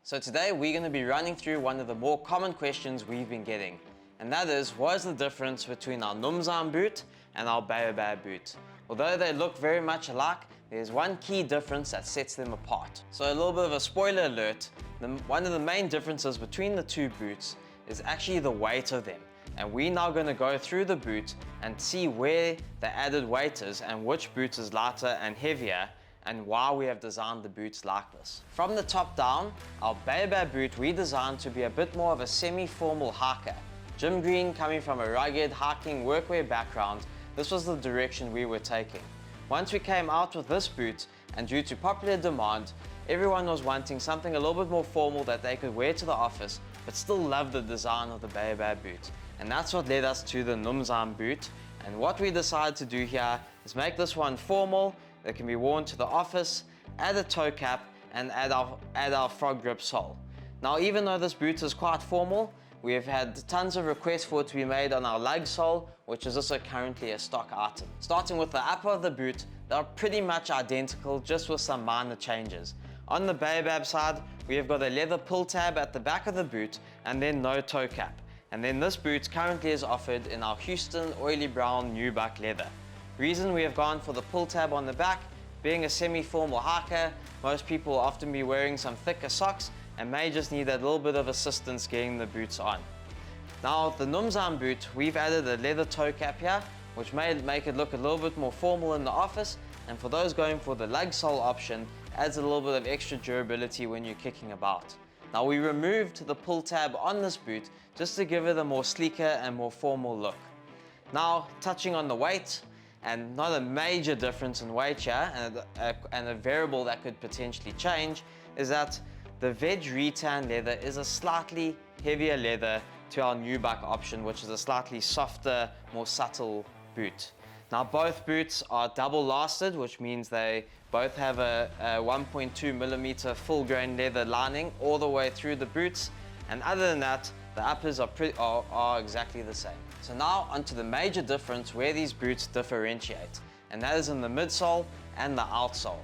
So today we're going to be running through one of the more common questions we've been getting, and that is, what is the difference between our Numzaan boot and our Baobab boot? Although they look very much alike, there's one key difference that sets them apart. So a little bit of a spoiler alert, one of the main differences between the two boots is actually the weight of them. And we're now going to go through the boot and see where the added weight is and which boot is lighter and heavier, and why we have designed the boots like this. From the top down, our Baobab boot we designed to be a bit more of a semi-formal hiker. Gym green, coming from a rugged hiking workwear background, this was the direction we were taking. Once we came out with this boot, and due to popular demand, everyone was wanting something a little bit more formal that they could wear to the office, but still love the design of the Baobab boot. And that's what led us to the Numzaan boot. And what we decided to do here is make this one formal, that can be worn to the office, add a toe cap, and add our frog grip sole. Now, even though this boot is quite formal, we have had tons of requests for it to be made on our lug sole, which is also currently a stock item. Starting with the upper of the boot, they're pretty much identical, just with some minor changes. On the Baobab side, we have got a leather pull tab at the back of the boot, and then no toe cap. And then this boot currently is offered in our Houston oily brown nubuck leather. Reason we have gone for the pull tab on the back, being a semi-formal hiker, most people will often be wearing some thicker socks and may just need that little bit of assistance getting the boots on. Now, the Numzaan boot, we've added a leather toe cap here, which may make it look a little bit more formal in the office, and for those going for the lug sole option, adds a little bit of extra durability when you're kicking about. Now, we removed the pull tab on this boot just to give it a more sleeker and more formal look. Now, touching on the weight, and not a major difference in weight here, and a variable that could potentially change, is that the veg retan leather is a slightly heavier leather to our nubuck option, which is a slightly softer, more subtle boot. Now, both boots are double lasted, which means they both have a 1.2 millimeter full grain leather lining all the way through the boots, and other than that, the uppers are exactly the same. So now onto the major difference where these boots differentiate, and that is in the midsole and the outsole.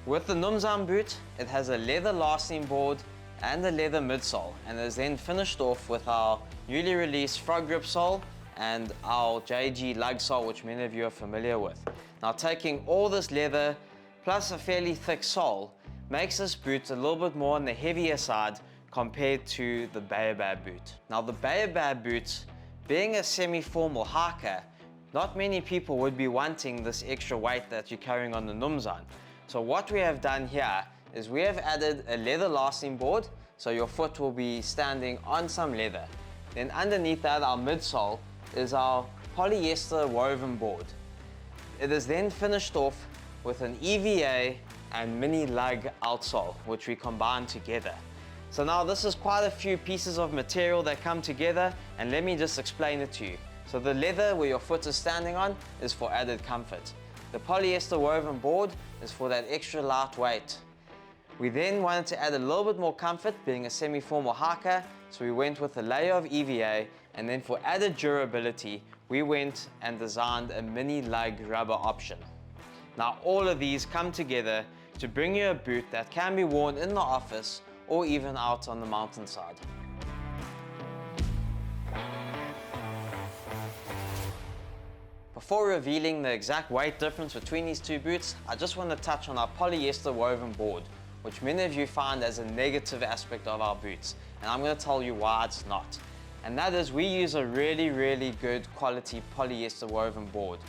With the Numzaan boot, it has a leather lasting board and a leather midsole, and is then finished off with our newly released frog grip sole and our JG lug sole, which many of you are familiar with. Now, taking all this leather plus a fairly thick sole makes this boot a little bit more on the heavier side compared to the Baobab boot. Now, the Baobab boot, being a semi-formal hiker, not many people would be wanting this extra weight that you're carrying on the Numzaan. So what we have done here is we have added a leather lasting board, so your foot will be standing on some leather. Then underneath that, our midsole is our polyester woven board. It is then finished off with an EVA and mini lug outsole, which we combine together. So now this is quite a few pieces of material that come together, and let me just explain it to you. So the leather where your foot is standing on is for added comfort. The polyester woven board is for that extra lightweight. We then wanted to add a little bit more comfort, being a semi-formal hiker, so we went with a layer of EVA, and then for added durability, we went and designed a mini lug rubber option. Now, all of these come together to bring you a boot that can be worn in the office or even out on the mountainside. Before revealing the exact weight difference between these two boots, I just want to touch on our polyester woven board, which many of you find as a negative aspect of our boots, and I'm going to tell you why it's not. And that is, we use a really good quality polyester woven board,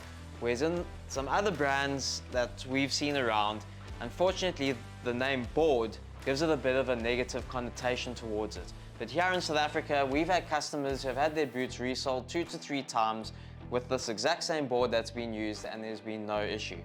whereas in some other brands that we've seen around, unfortunately the name board gives it a bit of a negative connotation towards it. But here in South Africa, we've had customers who have had their boots resold 2 to 3 times with this exact same board that's been used, and there's been no issue.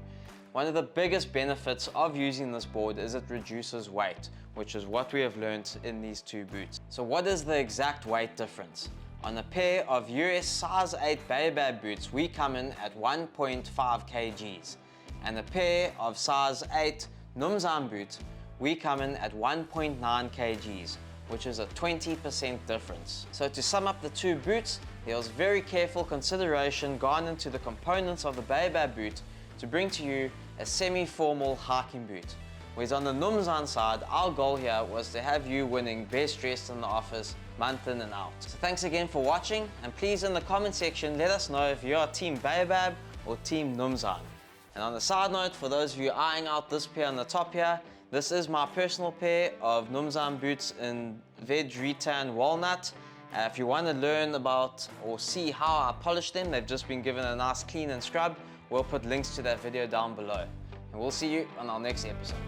One of the biggest benefits of using this board is it reduces weight, which is what we have learned in these two boots. So what is the exact weight difference? On a pair of US size 8 Baobab boots, we come in at 1.5 kgs. And a pair of size 8 Numzaan boots, we come in at 1.9 kgs, which is a 20% difference. So to sum up the two boots, there was very careful consideration gone into the components of the Baobab boot to bring to you a semi-formal hiking boot. Whereas on the Numzaan side, our goal here was to have you winning best dressed in the office month in and out. So thanks again for watching, and please in the comment section let us know if you're Team Baobab or Team Numzaan. And on the side note, for those of you eyeing out this pair on the top here, this is my personal pair of Numzaan boots in Veg Retan Walnut. If you want to learn about or see how I polish them, they've just been given a nice clean and scrub. We'll put links to that video down below. And we'll see you on our next episode.